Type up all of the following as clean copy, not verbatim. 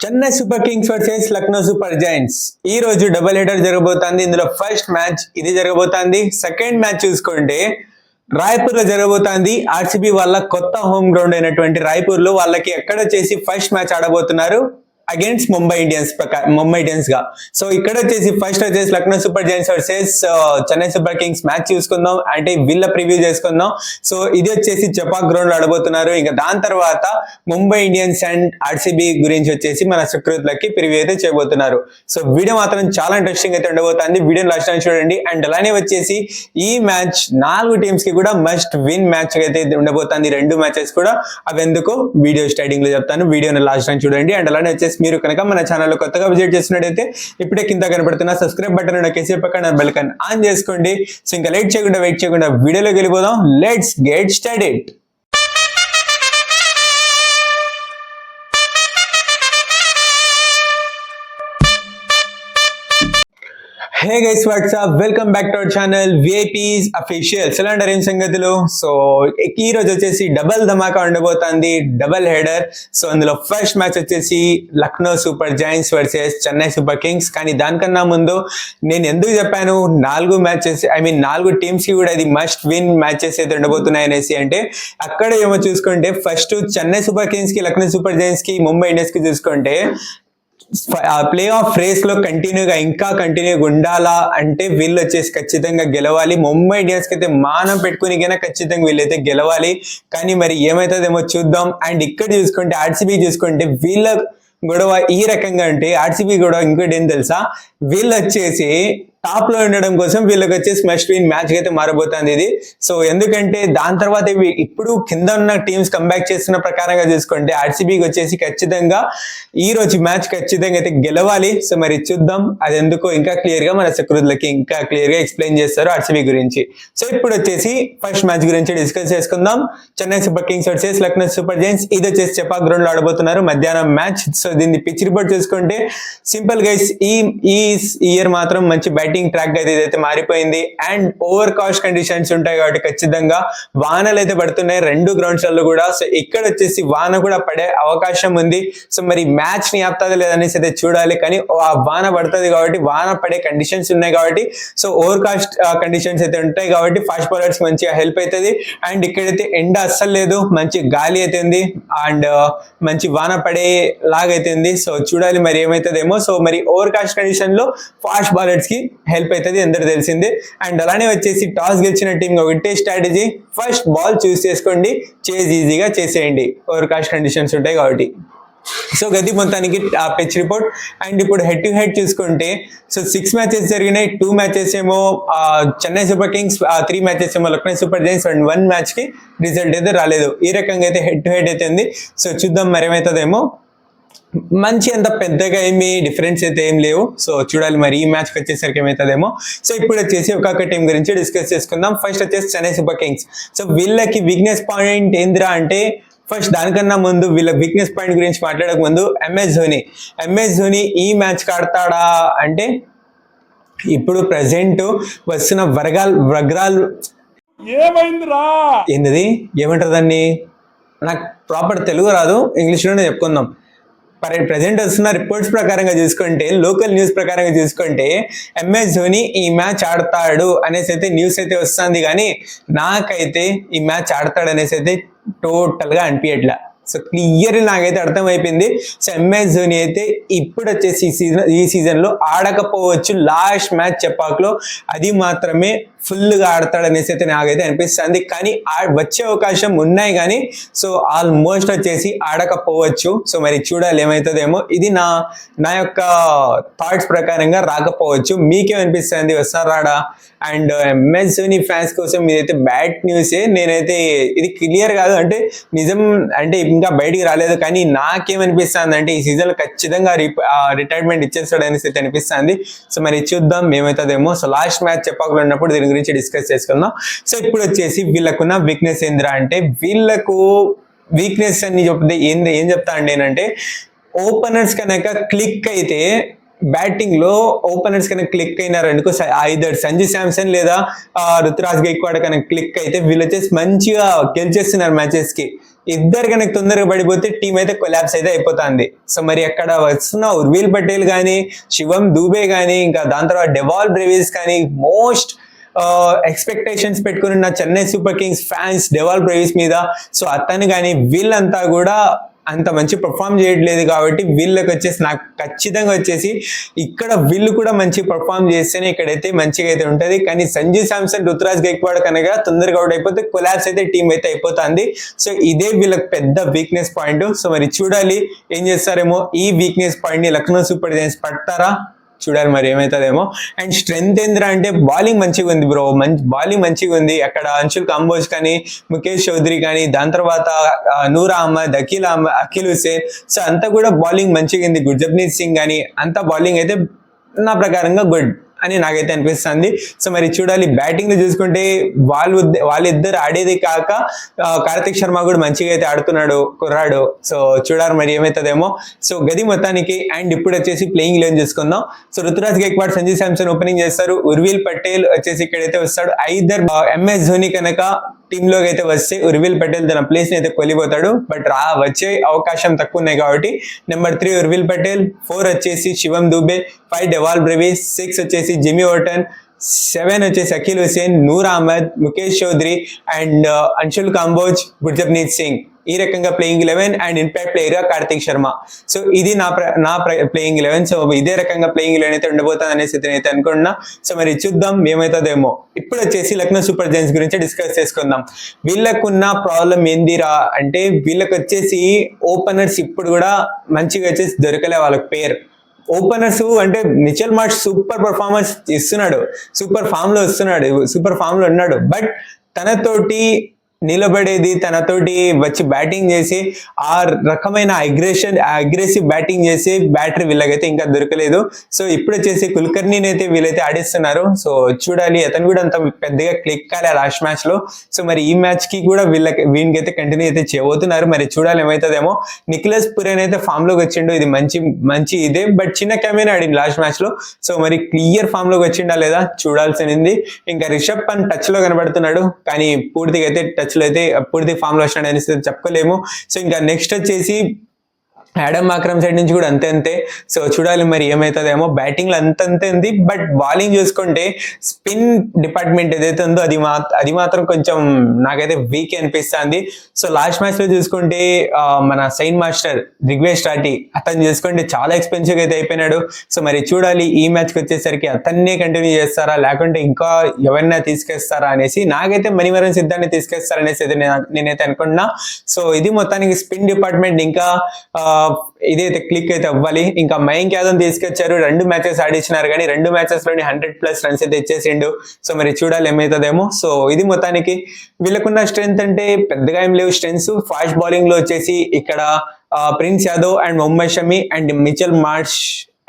Chennai Super Kings versus Lucknow Super Giants ఈ రోజు double header జరగబోతోంది. ఇందులో ఫస్ట్ మ్యాచ్ ఇది జరగబోతోంది. సెకండ్ మ్యాచ్ చూసుకుంటే రాయ్పూర్ లో జరగబోతోంది. ఆర్సీబీ వాళ్ళ కొత్త హోమ్ గ్రౌండ్ అయినటువంటి రాయ్పూర్ లో వాళ్ళకి ఎక్కడ చేసి ఫస్ట్ మ్యాచ్ ఆడబోతున్నారు అగేన్స్ట్ ముంబై ఇండియన్స్ గా. సో ఇక్కడ వచ్చేసి ఫస్ట్ వచ్చేసి Lucknow Super Giants versus Chennai Super Kings match చూసుకుందాం, అంటే వీళ్ళ ప్రివ్యూ చేసుకుందాం. సో ఇది వచ్చేసి చపాక్ గ్రౌండ్ లో ఆడబోతున్నారు. ఇంకా దాని తర్వాత ముంబై ఇండియన్స్ అండ్ ఆర్సీబీ గురించి వచ్చేసి మన సుకృతులకి ప్రివ్యూ అయితే చేయబోతున్నారు. సో వీడియో మాత్రం చాలా ఇంట్రెస్టింగ్ అయితే ఉండబోతుంది. వీడియోని లాస్ట్ టైం చూడండి. అండ్ అలానే వచ్చేసి ఈ మ్యాచ్ 4 టీమ్స్ కి కూడా మస్ట్ విన్ మ్యాచ్ అయితే ఉండబోతుంది. 2 మ్యాచెస్ కూడా అవి ఎందుకు వీడియో స్టార్టింగ్ లో చెప్తాను. వీడియోని లాస్ట్ టైం చూడండి. అండ్ అలానే వచ్చేసి మీరు కనుక మన ఛానల్లో కొత్తగా విజిట్ చేసినట్టయితే ఇప్పుడే కింద కనబడుతున్న సబ్స్క్రైబ్ బటన్ నొక్కేసి పక్కన బెల్ ఐకాన్ ఆన్ చేసుకోండి. సో ఇంకా వెయిట్ చేయకుండా వీడియోలోకి వెళ్ళిపోదాం. Let's get started. Hey guys, WhatsApp, welcome back to our channel VIPs official. Cylinder ఏం సంగతులు? సో ఈ రోజు వచ్చేసి డబల్ ధమాకా ఉండబోతుంది, డబల్ హెడర్. సో అందులో ఫస్ట్ మ్యాచ్ వచ్చేసి Lucknow Super Giants versus Chennai Super Kings. కానీ దానికన్నా ముందు నేను ఎందుకు చెప్పాను 4 టీమ్స్ కి కూడా ఇది మస్ట్ విన్ మ్యాచెస్ అయితే ఉండబోతున్నాయి అనేసి, అంటే అక్కడ ఏమో చూసుకుంటే ఫస్ట్ చెన్నై సూపర్ కింగ్స్ కి, లక్నో సూపర్ జైంట్స్ కి, ముంబై ఇండియన్స్ కి చూసుకుంటే ప్లే ఆఫ్ రేస్ లో కంటిన్యూగా ఉండాలా అంటే వీళ్ళు వచ్చేసి ఖచ్చితంగా గెలవాలి. ముంబై ఇండియన్స్ కి అయితే మానం పెట్టుకుని ఖచ్చితంగా వీళ్ళైతే గెలవాలి. కానీ మరి ఏమైతుందేమో చూద్దాం. అండ్ ఇక్కడ చూసుకుంటే ఆర్సీబీ చూసుకుంటే వీళ్ళ గొడవ ఈ రకంగా అంటే ఆర్సీబీ గొడవ ఇంకోటి ఏం తెలుసా, వీళ్ళు వచ్చేసి టాప్ లో ఉండడం కోసం వీళ్ళకి వచ్చేసి మస్ట్ విన్ మ్యాచ్ అయితే మారబోతుంది ఇది. సో ఎందుకంటే దాని తర్వాత ఇప్పుడు కింద ఉన్న టీమ్స్ కంబ్యాక్ చేస్తున్న ప్రకారంగా చూసుకుంటే ఆర్సీబీకి వచ్చేసి ఖచ్చితంగా ఈ రోజు మ్యాచ్ ఖచ్చితంగా అయితే గెలవాలి. సో మరి చూద్దాం అది ఎందుకో ఇంకా క్లియర్ గా మన సకృతులకి ఇంకా క్లియర్ గా ఎక్స్ప్లెయిన్ చేస్తారు ఆర్సీబీ గురించి. సో ఇప్పుడు వచ్చేసి ఫస్ట్ మ్యాచ్ గురించి డిస్కస్ చేసుకుందాం. Chennai Super Kings versus Lucknow Super Giants. ఇది వచ్చేసి చపాక్ గ్రౌండ్ లో ఆడబోతున్నారు, మధ్యాహ్నం మ్యాచ్. సో దీన్ని పిచ్ రిపోర్ట్ చూసుకుంటే సింపుల్ గైస్, ఈ ఇయర్ మాత్రం మంచి బ్యాటింగ్ ట్రాక్ అయితే ఇదైతే మారిపోయింది. అండ్ ఓవర్ కాస్ట్ కండిషన్స్ ఉంటాయి కాబట్టి ఖచ్చితంగా వానలు అయితే పడుతున్నాయి 2 గ్రౌండ్స్ లలో కూడా. సో ఇక్కడ వచ్చేసి వాన కూడా పడే అవకాశం ఉంది. సో మరి మ్యాచ్ ని ఆపుతుందో లేదనేసి అయితే చూడాలి. కానీ ఆ వాన పడుతుంది కాబట్టి, వాన పడే కండిషన్స్ ఉన్నాయి కాబట్టి, సో ఓవర్ కాస్ట్ కండిషన్స్ అయితే ఉంటాయి కాబట్టి ఫాస్ట్ బౌలర్స్ మంచిగా హెల్ప్ అవుతుంది. అండ్ ఇక్కడైతే ఎండ అస్సలు లేదు, మంచి గాలి అయితే ఉంది అండ్ మంచి వాన పడే లాగైతే ఉంది. సో చూడాలి మరి ఏమైతుందేమో. సో మరి ఓవర్ కాస్ట్ కండిషన్ లో ఫాస్ట్ బౌలర్స్ కి హెల్ప్ అవుతుంది, అందరూ తెలిసిందే. అండ్ అలానే వచ్చేసి టాస్ గెలిచిన టీం ఒకటే స్ట్రాటజీ, ఫస్ట్ బాల్ చూస్ చేసుకోండి, ఈజీగా చేసేయండి, ఓవర్ కాస్ట్ కండిషన్స్ ఉంటాయి కాబట్టి. సో గది మొత్తానికి ఆ పిచ్ రిపోర్ట్. అండ్ ఇప్పుడు హెడ్ టు హెడ్ చూసుకుంటే సో 6 మ్యాచెస్ జరిగినాయి. 2 మ్యాచెస్ ఏమో చెన్నై సూపర్ కింగ్స్, 3 మ్యాచెస్ ఏమో Lucknow Super Giants, and 1 match కి రిజల్ట్ అయితే రాలేదు. ఈ రకంగా అయితే హెడ్ టు హెడ్ అయితే ఉంది. సో చూద్దాం మరి ఏమవుతుందేమో. మంచి అంత పెద్దగా ఏమి డిఫరెన్స్ అయితే ఏం లేవు. సో చూడాలి మరి ఈ మ్యాచ్కి వచ్చేసరికి ఏమవుతుందేమో. సో ఇప్పుడు వచ్చేసి ఒక్కొక్క టీం గురించి డిస్కస్ చేసుకుందాం. ఫస్ట్ వచ్చేసి చెన్నై సూపర్ కింగ్స్. సో వీళ్ళకి వీక్నెస్ పాయింట్ ఏందిరా అంటే, ఫస్ట్ దానికన్నా ముందు వీళ్ళ వీక్నెస్ పాయింట్ గురించి మాట్లాడక ముందు ఎంఎస్ ధోని ఈ మ్యాచ్ ఆడతాడా అంటే, ఇప్పుడు ప్రెసెంట్ వస్తున్న వగ్రాల్ ఏమైందిరా ఏంది ఏమంటారు దాన్ని, నాకు ప్రాపర్ తెలుగు రాదు, ఇంగ్లీష్లోనే చెప్పుకుందాం. ప్రెసెంట్ వస్తున్న రిపోర్ట్స్ ప్రకారంగా చూసుకుంటే, లోకల్ న్యూస్ ప్రకారంగా చూసుకుంటే ఎంఎస్ ధోని ఈ మ్యాచ్ ఆడతాడు అనేసి అయితే న్యూస్ అయితే వస్తుంది. కానీ నాకైతే ఈ మ్యాచ్ ఆడతాడు అనేసి అయితే టోటల్ గా అనిపించట్లా. సో క్లియర్లీ నాకైతే అర్థమైపోయింది. సో ఎంఎస్ ధోని అయితే ఇప్పుడు వచ్చేసి ఈ సీజన్ లో ఆడకపోవచ్చు, లాస్ట్ మ్యాచ్ చపాక్లో అది మాత్రమే ఫుల్గా ఆడతాడు అనేసి అయితే నాకైతే అనిపిస్తుంది. కానీ వచ్చే అవకాశం ఉన్నాయి కానీ సో ఆల్మోస్ట్ వచ్చేసి ఆడకపోవచ్చు. సో మరి చూడాలి ఏమవుతుందేమో. ఇది నా యొక్క థాట్స్ ప్రకారంగా రాకపోవచ్చు. మీకేమనిపిస్తుంది, వస్తారు రాడా? అండ్ ఎంఎస్ ధోని ఫ్యాన్స్ కోసం ఇదైతే బ్యాడ్ న్యూసే. నేనైతే ఇది క్లియర్ కాదు అంటే నిజం అంటే ఇంకా బయటికి రాలేదు, కానీ నాకేమనిపిస్తుంది అంటే ఈ సీజన్ లో ఖచ్చితంగా రిటైర్మెంట్ ఇచ్చేస్తాడు అనేసి అయితే అనిపిస్తుంది. సో మరి చూద్దాం ఏమవుతుందేమో. సో లాస్ట్ మ్యాచ్ చెప్పకుండా ఉన్నప్పుడు దీని గురించి డిస్కస్ చేసుకుందాం. సో ఇప్పుడు వచ్చేసి వీళ్ళకున్న వీక్నెస్ ఏంద్రా అంటే, వీళ్ళకు వీక్నెస్ అని చెప్తే ఏం చెప్తా అండి ఏంటంటే, ఓపెనర్స్ కనుక క్లిక్ అయితే, బ్యాటింగ్ లో ఓపెనర్స్ కనుక క్లిక్ అయినారు అనుకో, ఐదర్ సంజు శాంసన్ లేదా రుతురాజ్ గైక్వాడ్ కనుక క్లిక్ అయితే వీళ్ళు వచ్చేసి మంచిగా గెలిచేస్తున్నారు మ్యాచెస్ కి. ఇద్దరు కనుక తొందరగా పడిపోతే టీం అయితే కొలాప్స్ అయితే అయిపోతుంది. సో మరి అక్కడ వస్తున్న ఉర్విల్ పటేల్ కానీ, శివం దూబే కానీ, ఇంకా దాని తర్వాత డెవాల్ బ్రేవిస్ కానీ, మోస్ట్ ఎక్స్పెక్టేషన్స్ పెట్టుకుని ఉన్న Chennai Super Kings fans డెవాల్ Brevis మీద. సో అతను కానీ వీళ్ళంతా కూడా అంత మంచి పర్ఫామ్ చేయట్లేదు కాబట్టి వీళ్ళకి వచ్చేసి నాకు ఖచ్చితంగా వచ్చేసి ఇక్కడ వీళ్ళు కూడా మంచి పర్ఫామ్ చేస్తేనే ఇక్కడైతే మంచిగా అయితే ఉంటుంది. కానీ సంజు శాంసన్, రుతురాజ్ గైక్వాడ్ కనుక తొందరగా అవుట్ అయిపోతే కొలాప్స్ అయితే టీం అయితే అయిపోతుంది. సో ఇదే వీళ్ళకి పెద్ద వీక్నెస్ పాయింట్. సో మరి చూడాలి ఏం చేస్తారేమో. ఈ వీక్నెస్ పాయింట్ ని లక్నో సూపర్ జైంట్స్ పడతారా చూడాలి మరి ఏమవుతుందేమో. అండ్ స్ట్రెంత్ ఏంద్రా అంటే బౌలింగ్ మంచిగా ఉంది బ్రో, బౌలింగ్ మంచిగా ఉంది. అక్కడ అంశుల్ కంబోజ్ కానీ, ముఖేష్ చౌదరి కానీ, దాని తర్వాత నూర్ అహ్మద్, అఖిల్ హుసేన్, సో అంతా కూడా బౌలింగ్ మంచిగా ఉంది. గుర్జప్నీత్ సింగ్ కానీ అంతా బౌలింగ్ అయితే నా ప్రకారంగా గుడ్ అని నాకైతే అనిపిస్తుంది. సో మరి చూడాలి. బ్యాటింగ్ లో చూసుకుంటే వాళ్ళిద్దరు ఆడేది కాక కార్తిక్ శర్మ కూడా మంచిగా అయితే ఆడుతున్నాడు కుర్రాడు. సో చూడాలి మరి ఏమవుతుందేమో. సో గది మొత్తానికి. అండ్ ఇప్పుడు వచ్చేసి ప్లేయింగ్ 11 చూసుకుందాం. సో రుతురాజ్ గైక్వాడ్, సంజు శాంసన్ ఓపెనింగ్ చేస్తారు. ఉర్విల్ పటేల్ వచ్చేసి ఇక్కడైతే వస్తాడు. ఐదర్ MS ధోని కనుక టీమ్ లోకి అయితే వస్తే ఉర్విల్ పటేల్ తన ప్లేస్ ని అయితే కొలిపోతాడు. బట్ వచ్చే అవకాశం తక్కువ ఉన్నాయి కాబట్టి నెంబర్ 3 ఉర్విల్ పటేల్, 4 వచ్చేసి శివం దూబే, 5 డెవాల్ బ్రేవిస్, 6 వచ్చేసి జిమ్మీ ఓటన్, 7 వచ్చేసి అఖిల్ హుసేన్, నూర్ అహ్మద్, ముఖేష్ చౌదరి అండ్ అంశుల్ కంబోజ్, గుర్జప్నీత్ సింగ్. ఈ రకంగా ప్లేయింగ్ 11 అండ్ ఇంపాక్ట్ ప్లేయర్ గా కార్తిక్ శర్మ. సో ఇది నా ప్లేయింగ్ 11. సో ఇదే రకంగా ప్లేయింగ్ 11 అయితే ఉండబోతుంది అనేసి అయితే అనుకున్నా. సో మరి చూద్దాం ఏమవుతుందేమో. ఇప్పుడు వచ్చేసి లక్నో సూపర్ జైంట్స్ గురించి డిస్కస్ చేసుకుందాం. వీళ్ళకున్న ప్రాబ్లం ఏందిరా అంటే వీళ్ళకి వచ్చేసి ఓపెనర్స్ ఇప్పుడు కూడా మంచిగా వచ్చేసి దొరకలే వాళ్ళకి పేరు. ఓపెనర్స్ అంటే మిచెల్ మార్ష్ సూపర్ పర్ఫార్మెన్స్ ఇస్తున్నాడు, సూపర్ ఫామ్ లో ఉన్నాడు. బట్ తనతోటి నిలబడేది, తనతోటి వచ్చి బ్యాటింగ్ చేసి ఆ రకమైన అగ్రెసివ్ బ్యాటింగ్ చేసి బ్యాటరీ వీళ్ళకైతే ఇంకా దొరకలేదు. సో ఇప్పుడు వచ్చేసి కుల్కర్ని అయితే వీళ్ళైతే ఆడిస్తున్నారు. సో చూడాలి. అతను కూడా అంత పెద్దగా క్లిక్ కాలే లాస్ట్ మ్యాచ్ లో. సో మరి ఈ మ్యాచ్ కి కూడా వీనికైతే కంటిన్యూ అయితే చేయబోతున్నారు. మరి చూడాలి ఏమవుతుందేమో. నిఖిలస్ పురేన్ అయితే ఫామ్ లోకి వచ్చిండు. ఇది మంచి ఇదే. బట్ చిన్న క్యామెరా ఆడింది లాస్ట్ మ్యాచ్ లో. సో మరి క్లియర్ ఫామ్ లోకి వచ్చిండా లేదా చూడాల్సింది. ఇంకా రిషబ్ పంత్ టచ్ లో కనబడుతున్నాడు కానీ పూర్తిగా అయితే టచ్ లో అయితే పూర్తి ఫామ్ లో వచ్చినాడు అనేసి చెప్పుకోలేము. సో ఇంకా నెక్స్ట్ వచ్చేసి యాడమ్ మాక్రమ్ సైడ్ నుంచి కూడా అంతే. సో చూడాలి మరి ఏమవుతుందేమో. బ్యాటింగ్ లో అంతే ఉంది. బట్ బౌలింగ్ చూసుకుంటే స్పిన్ డిపార్ట్మెంట్ ఏదైతే ఉందో అది మాత్రం కొంచెం నాకైతే వీక్ అనిపిస్తుంది. సో లాస్ట్ మ్యాచ్ లో చూసుకుంటే మన సైన్ మాస్టర్ దిగ్వేష్ రాఠీ అతను చూసుకుంటే చాలా ఎక్స్పెన్సివ్ అయితే అయిపోయినాడు. సో మరి చూడాలి ఈ మ్యాచ్ కి వచ్చేసరికి అతన్నే కంటిన్యూ చేస్తారా లేకుంటే ఇంకా ఎవరినైనా తీసుకొస్తారా అనేసి. నాకైతే మణివరన్ సిద్ధాన్ని తీసుకొస్తారనేసి అయితే నేనైతే అనుకుంటున్నా. సో ఇది మొత్తానికి స్పిన్ డిపార్ట్మెంట్ ఇంకా ఇదైతే క్లిక్ అయితే అవ్వాలి. ఇంకా మయాంక్ యాదవ్ తీసుకొచ్చారు. 2 మ్యాచెస్ ఆడిచ్చినారు కానీ 2 మ్యాచెస్ లోని 100+ రన్స్ అయితే ఇచ్చేసిండు. సో మరి చూడాలి ఏమవుతుందేమో. సో ఇది మొత్తానికి వీళ్ళకున్న స్ట్రెంత్ అంటే పెద్దగా ఏం లేవు స్ట్రెంత్స్. ఫాస్ట్ బౌలింగ్ లో వచ్చేసి ఇక్కడ Prince Yadav and Mohammed Shami and Mitchell Marsh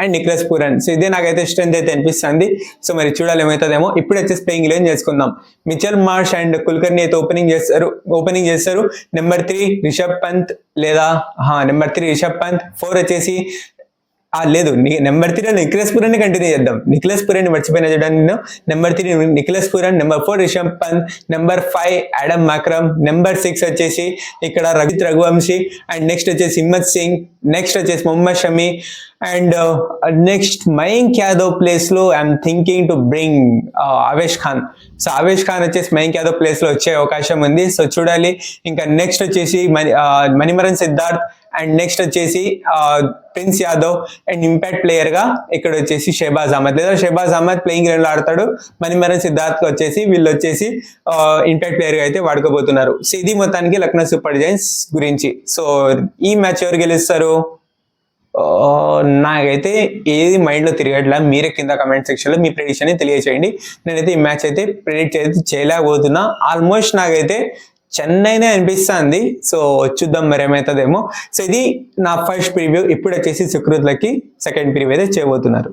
and Nicholas Pooran. So ఇదే నాకైతే స్ట్రెంత్ అయితే అనిపిస్తుంది. సో మరి చూడాలి ఏమవుతుందేమో. ఇప్పుడు వచ్చేసి ప్లేయింగ్ 11 చేసుకుందాం. మిచెల్ మార్ష్ అండ్ కుల్కర్ని అయితే ఓపెనింగ్ చేస్తారు. నెంబర్ 3 రిషబ్ పంత్ లేదా నెంబర్ 3 రిషబ్ పంత్, 4 వచ్చేసి లేదు నెంబర్ 3 నిఖిలస్ పురన్ కంటిన్యూ చేద్దాం. నిఖిలస్ పురన్ మర్చిపోయినా చూడండి నేను. Number 3 Nicholas Pooran, number 4 Rishabh Pant, number 5 Aiden Markram, number 6 వచ్చేసి ఇక్కడ రఘువంశీ అండ్ నెక్స్ట్ వచ్చేసి హిమ్మత్ సింగ్, నెక్స్ట్ వచ్చేసి Mohammed Shami and next Mayank Yadav place లో I'm thinking to bring Avesh Khan. So Avesh Khan వచ్చేసి మయాంక్ యాదవ్ ప్లేస్ లో వచ్చే అవకాశం ఉంది. సో చూడాలి. ఇంకా నెక్స్ట్ వచ్చేసి మణిమరన్ సిద్ధార్థ్ అండ్ నెక్స్ట్ వచ్చేసి prince Yadav and impact player గా ఇక్కడ వచ్చేసి షెహబాజ్ అహ్మద్ లేదా షెహబాజ్ అహ్మద్ ప్లేయింగ్ 11 లో ఆడతాడు. మణిమరన్ సిద్ధార్థ్ వచ్చేసి వీళ్ళు వచ్చేసి ఇంపాక్ట్ ప్లేయర్ గా అయితే వాడుకోబోతున్నారు. సో ఇది మొత్తానికి లక్నో సూపర్ జైంట్స్ గురించి. సో ఈ మ్యాచ్ ఎవరు గెలుస్తారు నాకైతే ఏది మైండ్ లో తిరగట్లా. మీరే కింద కమెంట్ సెక్షన్ లో మీ ప్రెడిక్షన్ తెలియచేయండి. నేనైతే ఈ మ్యాచ్ అయితే ప్రెడిక్ట్ అయితే చేయలేకపోతున్నా. ఆల్మోస్ట్ నాకైతే చెన్నైనే అనిపిస్తుంది. సో చూద్దాం మరి ఏమవుతుందేమో. సో ఇది నా ఫస్ట్ ప్రివ్యూ. ఇప్పుడు వచ్చేసి సుకృత్లకి సెకండ్ ప్రివ్యూ అయితే చేయబోతున్నారు.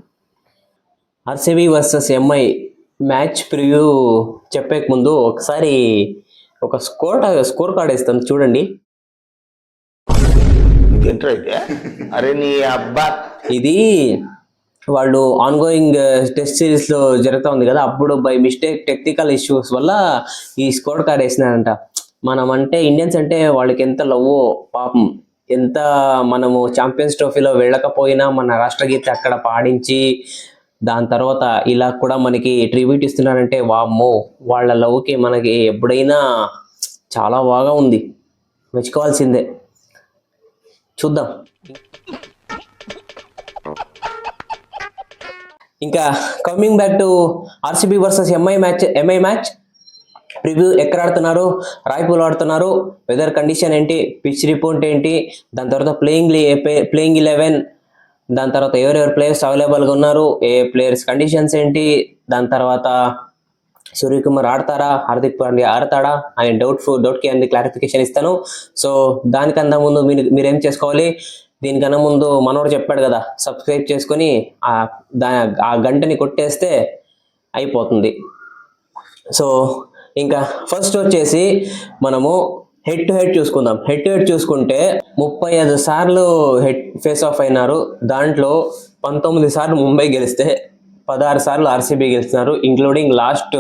RCB versus MI match preview చెప్పే ముందు ఒకసారి ఒక స్కోర్ కార్డ్ ఇస్తాను చూడండి. అరే నీ అబ్బా, ఇది వాళ్ళు ఆన్గోయింగ్ టెస్ట్ సిరీస్ లో జరుగుతూ ఉంది కదా, అప్పుడు బై మిస్టేక్ టెక్నికల్ ఇష్యూస్ వల్ల ఈ స్కోర్ కార్డ్ వేసినారంట. మనం అంటే ఇండియన్స్ అంటే వాళ్ళకి ఎంత లవ్వో పాపం, ఎంత మనము ఛాంపియన్స్ ట్రోఫీలో వెళ్ళకపోయినా మన రాష్ట్రగీత అక్కడ పాడించి దాని తర్వాత ఇలా కూడా మనకి ట్రిబ్యూట్ ఇస్తున్నారంటే వామ్మో, వాళ్ళ లవ్కి మనకి ఎప్పుడైనా చాలా బాగా ఉంది, మెచ్చుకోవాల్సిందే. చూద్దాం. ఇంకా coming back to RCB versus MI match preview. ఎక్కడ ఆడుతున్నారు? రాయ్పూర్ ఆడుతున్నారు. వెదర్ కండిషన్ ఏంటి, పిచ్ రిపోర్ట్ ఏంటి, దాని తర్వాత ప్లేయింగ్ 11, దాని తర్వాత ఎవరెవరు ప్లేయర్స్ అవైలబుల్గా ఉన్నారు, ఏ ప్లేయర్స్ కండిషన్స్ ఏంటి, దాని తర్వాత సూర్యకుమార్ ఆడతారా, హార్దిక్ పాండ్యా ఆడతాడా అని డౌట్కి అన్ని క్లారిఫికేషన్ ఇస్తాను. సో దానికన్నా ముందు మీరేం చేసుకోవాలి, దీనికన్నా ముందు మనోడు చెప్పాడు కదా, సబ్స్క్రైబ్ చేసుకొని ఆ గంటని కొట్టేస్తే అయిపోతుంది. సో ఇంకా ఫస్ట్ వచ్చేసి మనము హెడ్ టు హెడ్ చూసుకుందాం. హెడ్ టు హెడ్ చూసుకుంటే 35 సార్లు ఫేస్ ఆఫ్ అయినారు. దాంట్లో 19 సార్లు ముంబై గెలిస్తే 16 సార్లు ఆర్సీబీ గెలిచినారు, ఇంక్లూడింగ్ లాస్ట్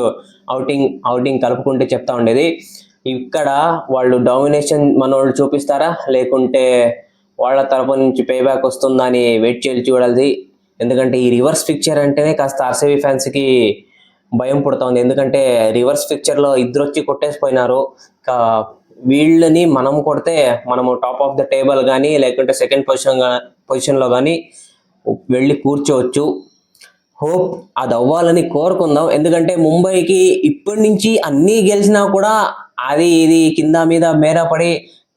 అవుటింగ్ కలుపుకుంటే చెప్తా ఉండేది. ఇక్కడ వాళ్ళు డామినేషన్ మనోళ్ళు చూపిస్తారా, లేకుంటే వాళ్ళ తరపు నుంచి పేబ్యాక్ వస్తుందా అని వెయిట్ చేసి చూడాలి. ఎందుకంటే ఈ రివర్స్ పిక్చర్ అంటేనే కాస్త ఆర్సీబీ ఫ్యాన్స్కి భయం పుడతా ఉంది. ఎందుకంటే రివర్స్ పిక్చర్లో ఇద్దరు వచ్చి కొట్టేసిపోయినారు. వీళ్ళని మనం కొడితే మనము టాప్ ఆఫ్ ద టేబుల్ కానీ లేకుంటే సెకండ్ పొజిషన్లో కానీ వెళ్ళి కూర్చోవచ్చు. హోప్ అది అవ్వాలని కోరుకుందాం. ఎందుకంటే ముంబైకి ఇప్పటి నుంచి అన్నీ గెలిచినా కూడా అది ఇది కింద మీద మేరపడి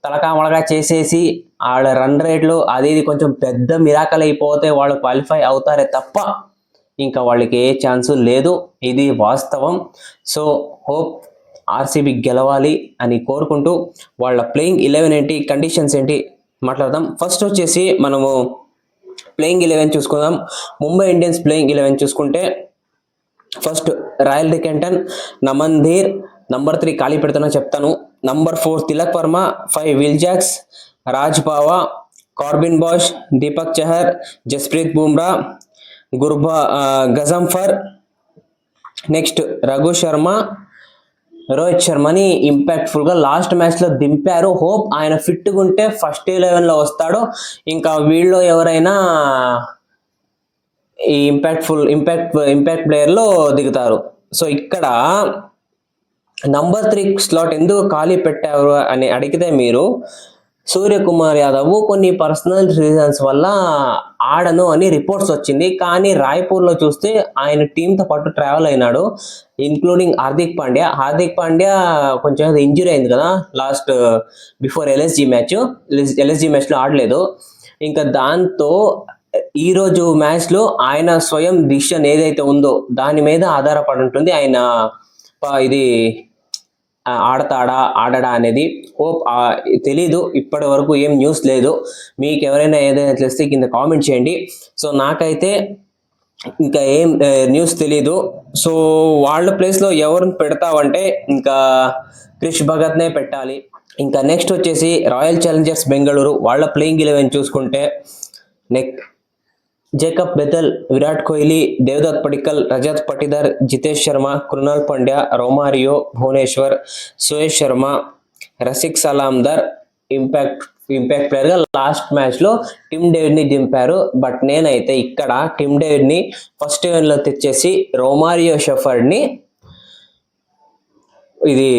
తలకామలగా చేసేసి వాళ్ళ రన్ రేట్లు అది ఇది కొంచెం పెద్ద మిరాకల్ అయిపోతే వాళ్ళు క్వాలిఫై అవుతారే తప్ప ఇంకా వాళ్ళకి ఏ ఛాన్సు లేదు. ఇది వాస్తవం. సో హోప్ ఆర్సీబీ గెలవాలి అని కోరుకుంటూ వాళ్ళ ప్లేయింగ్ 11 ఏంటి, కండిషన్స్ ఏంటి మాట్లాడదాం. ఫస్ట్ వచ్చేసి మనము ప్లేయింగ్ 11 చూసుకుందాం. ముంబై ఇండియన్స్ ప్లేయింగ్ 11 చూసుకుంటే first Ryan Rickelton, Naman Dhir, number 3 ఖాళీ పెడుతున్నా చెప్తాను. Number 4 Tilak Varma, 5 Will Jacks, Raj Bawa, Corbin Bosch, Deepak Chahar, Jasprit Bumrah, Ghazanfar, next Raghu Sharma, Rohit శర్మని ఇంపాక్ట్ఫుల్గా లాస్ట్ మ్యాచ్లో దింపారు. హోప్ ఆయన ఫిట్గా ఉంటే ఫస్ట్ 11లో వస్తాడు. ఇంకా వీళ్ళు ఎవరైనా ఈ ఇంపాక్ట్ ప్లేయర్లో దిగుతారు. సో ఇక్కడ నంబర్ 3 స్లాట్ ఎందుకు ఖాళీ పెట్టారు అని అడిగితే మీరు, సూర్యకుమార్ యాదవ్ కొన్ని పర్సనల్ రీజన్స్ వల్ల ఆడను అని రిపోర్ట్స్ వచ్చింది. కానీ రాయ్పూర్లో చూస్తే ఆయన టీంతో పాటు ట్రావెల్ అయినాడు, ఇంక్లూడింగ్ హార్దిక్ పాండ్యా కొంచెం ఇంజురీ అయింది కదా లాస్ట్ బిఫోర్ ఎల్ఎస్జీ మ్యాచ్లో ఆడలేదు. ఇంకా దాంతో ఈరోజు మ్యాచ్లో ఆయన స్వయం డిసిషన్ ఏదైతే ఉందో దాని మీద ఆధారపడి ఉంటుంది ఆయన ఇది ఆడడా అనేది. హోప్ తెలీదు, ఇప్పటి వరకు ఏం న్యూస్ లేదు. మీకు ఎవరైనా ఏదైనా తెలిస్తే కింద కామెంట్ చేయండి. సో నాకైతే ఇంకా ఏం న్యూస్ తెలీదు. సో వాళ్ళ ప్లేస్లో ఎవరిని పెడతావంటే ఇంకా క్రిష్ భగత్నే పెట్టాలి. ఇంకా నెక్స్ట్ వచ్చేసి రాయల్ ఛాలెంజర్స్ బెంగళూరు, వాళ్ళ ప్లేయింగ్ 11 చూసుకుంటే Jacob Bethell, Virat Kohli, Devdutt Padikkal, Rajat Patidar, Jitesh Sharma, Krunal Pandya, Romario, Bhuvneshwar, Suyash Sharma, Rasikh Salamdar. Impact ప్లేయర్గా లాస్ట్ మ్యాచ్లో టిమ్ డేవిడ్ని దింపారు. బట్ నేనైతే ఇక్కడ టిమ్ డేవిడ్ని ఫస్ట్ 11లో తెచ్చేసి రోమారియో షెఫర్డ్ని ఇది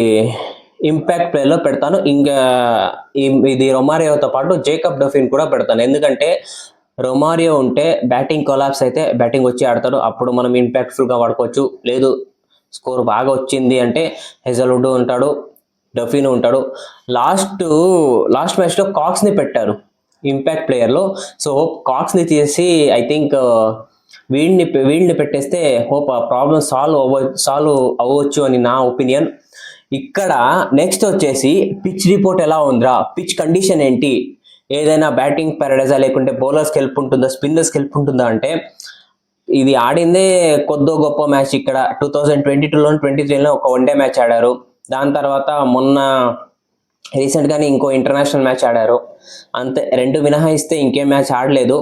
ఇంపాక్ట్ ప్లేయర్లో పెడతాను. ఇంకా ఇది రొమారియోతో పాటు జేకబ్ డఫిన్ కూడా పెడతాను. ఎందుకంటే రొమారియో ఉంటే బ్యాటింగ్ కొలాప్స్ అయితే బ్యాటింగ్ వచ్చి ఆడతాడు, అప్పుడు మనం ఇంపాక్ట్ఫుల్గా వాడుకోవచ్చు. లేదు స్కోర్ బాగా వచ్చింది అంటే హెజల్వుడ్ ఉంటాడు, డఫిన్ ఉంటాడు. లాస్ట్ మ్యాచ్లో కాక్స్ని పెట్టారు ఇంపాక్ట్ ప్లేయర్లో. సో హోప్ కాక్స్ని తీసి ఐ థింక్ వీళ్ళని పెట్టేస్తే హోప్ ఆ ప్రాబ్లమ్ సాల్వ్ అవ్వచ్చు అని నా ఒపీనియన్. ఇక్కడ నెక్స్ట్ వచ్చేసి పిచ్ రిపోర్ట్ ఎలా ఉందిరా, పిచ్ కండిషన్ ఏంటి, ఏదైనా బ్యాటింగ్ ప్యారడైజా లేకుంటే బౌలర్స్కి హెల్ప్ ఉంటుందా, స్పిన్నర్స్కి హెల్ప్ ఉంటుందా అంటే ఇది ఆడిందే కొద్దో గొప్ప మ్యాచ్. ఇక్కడ 2022లో 23లో ఒక వన్డే మ్యాచ్ ఆడారు. దాని తర్వాత మొన్న రీసెంట్గానే ఇంకో ఇంటర్నేషనల్ మ్యాచ్ ఆడారు. అంతే, 2 మినహాయిస్తే ఇంకేం మ్యాచ్ ఆడలేదు.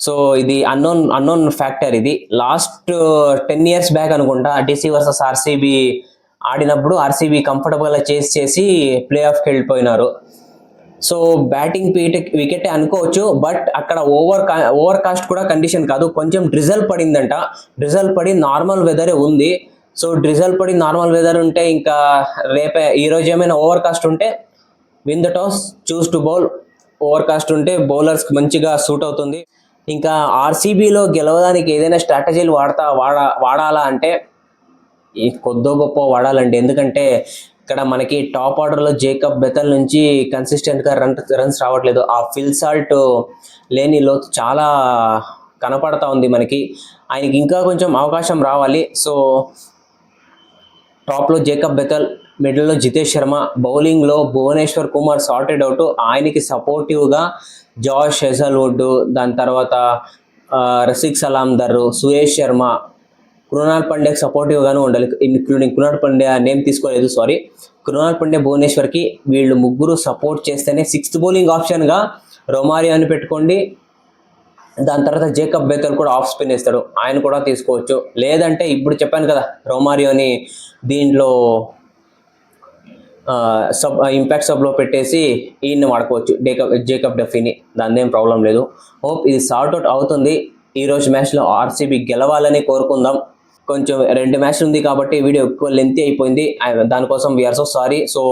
సో ఇది అన్నోన్ ఫ్యాక్టర్. ఇది లాస్ట్ 10 years బ్యాక్ అనుకుంటా DC వర్సెస్ ఆర్సీబీ ఆడినప్పుడు ఆర్సీబీ కంఫర్టబుల్గా చేసి ప్లే ఆఫ్కి వెళ్ళిపోయినారు. సో బ్యాటింగ్ వికెట్ అనుకోవచ్చు, బట్ అక్కడ ఓవర్ కాస్ట్ కూడా కండిషన్ కాదు, కొంచెం డ్రిజల్ పడిందంట. డ్రిజల్ పడి నార్మల్ వెదరే ఉంది. సో డ్రిజల్ పడి నార్మల్ వెదర్ ఉంటే ఇంకా రేపే ఈరోజు ఏమైనా ఓవర్ కాస్ట్ ఉంటే win the toss choose to bowl. Over cost ఉంటే బౌలర్స్కి మంచిగా సూట్ అవుతుంది. ఇంకా ఆర్సీబీలో గెలవడానికి ఏదైనా స్ట్రాటజీలు వాడాలా అంటే ఈ కొద్దో గొప్ప వాడాలండి. ఎందుకంటే ఇక్కడ మనకి టాప్ ఆర్డర్లో జేకబ్ బెతల్ నుంచి కన్సిస్టెంట్గా రన్స్ రావట్లేదు. ఆ ఫిల్ సాల్ట్ లేని లోతు చాలా కనపడతా ఉంది మనకి. ఆయనకి ఇంకా కొంచెం అవకాశం రావాలి. సో టాప్లో జేకబ్ బెతల్, మిడిల్లో జితేష్ శర్మ, బౌలింగ్లో భువనేశ్వర్ కుమార్ సార్టెడ్ అవుట్. ఆయనకి సపోర్టివ్గా జాష్ హెజల్వుడ్, దాని తర్వాత రసిక్ సలాందర్, సుయేష్ శర్మ, కృణాల్ పాండ్యాకి సపోర్టివ్గాను ఉండాలి. ఇంక్లూడింగ్ కృణాల్ పాండ్యా నేమ్ తీసుకోలేదు, సారీ. కృణాల్ పాండ్యా, భువనేశ్వర్కి వీళ్ళు ముగ్గురు సపోర్ట్ చేస్తేనే సిక్స్త్ బౌలింగ్ ఆప్షన్గా రొమారియోని పెట్టుకోండి. దాని తర్వాత జేకబ్ బెతల్ కూడా ఆఫ్ స్పిన్ వేస్తాడు, ఆయన కూడా తీసుకోవచ్చు. లేదంటే ఇప్పుడు చెప్పాను కదా రొమారియోని దీంట్లో ఇంపాక్ట్ సబ్లో పెట్టేసి ఈయన్ని వాడుకోవచ్చు, జేకబ్ డఫీని. దాని ఏం ప్రాబ్లం లేదు. హోప్ ఇది సార్ట్అవుట్ అవుతుంది. ఈరోజు మ్యాచ్లో ఆర్సీబీ గెలవాలని కోరుకుందాం. కొంచెం 2 మ్యాచ్లు ఉంది కాబట్టి వీడియో ఎక్కువ లెంతీ అయిపోయింది, దానికోసం we are so sorry. So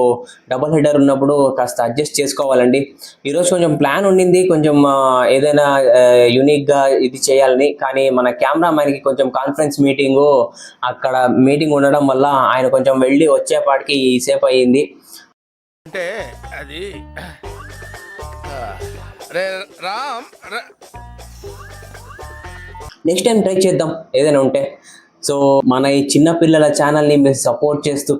double header ఉన్నప్పుడు కాస్త అడ్జస్ట్ చేసుకోవాలండి. ఈరోజు కొంచెం ప్లాన్ ఉండింది, కొంచెం ఏదైనా యూనిక్గా ఇది చేయాలని. కానీ మన కెమెరామ్యాన్కి కొంచెం కాన్ఫరెన్స్ మీటింగు, అక్కడ మీటింగ్ ఉండడం వల్ల ఆయన కొంచెం వెళ్ళి వచ్చేపాటికి సేపు అయ్యింది. అంటే అది రే రామ్ నెక్స్ట్ టైం ట్రై చేద్దాం ఏదైనా ఉంటే. సో మన ఈ చిన్న పిల్లల ఛానల్ని మీరు సపోర్ట్ చేస్తూ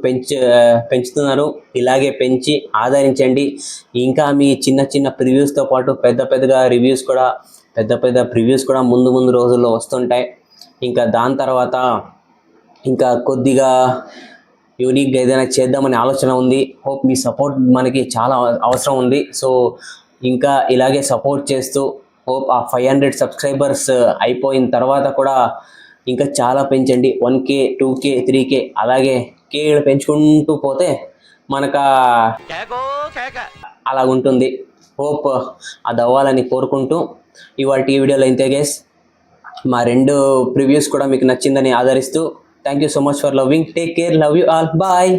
పెంచుతున్నారు, ఇలాగే పెంచి ఆదరించండి. ఇంకా మీ చిన్న ప్రివ్యూస్తో పాటు పెద్ద ప్రివ్యూస్ కూడా ముందు రోజుల్లో వస్తుంటాయి. ఇంకా దాని తర్వాత ఇంకా కొద్దిగా యూనిక్గా ఏదైనా చేద్దామనే ఆలోచన ఉంది. హోప్ మీ సపోర్ట్ మనకి చాలా అవసరం ఉంది. సో ఇంకా ఇలాగే సపోర్ట్ చేస్తూ హోప్ ఆ 500 సబ్స్క్రైబర్స్ అయిపోయిన తర్వాత కూడా ఇంకా చాలా పెంచండి. 1K, 2K, 3K అలాగే కేలు పెంచుకుంటూ పోతే మనకు అలాగుంటుంది. హోప్ అది అవ్వాలని కోరుకుంటూ ఇవాళ ఈ వీడియోలో ఇంతే గైస్. మా 2 ప్రివ్యూస్ కూడా మీకు నచ్చిందని ఆదరిస్తూ thank you so much for loving. Take care, love you all, bye.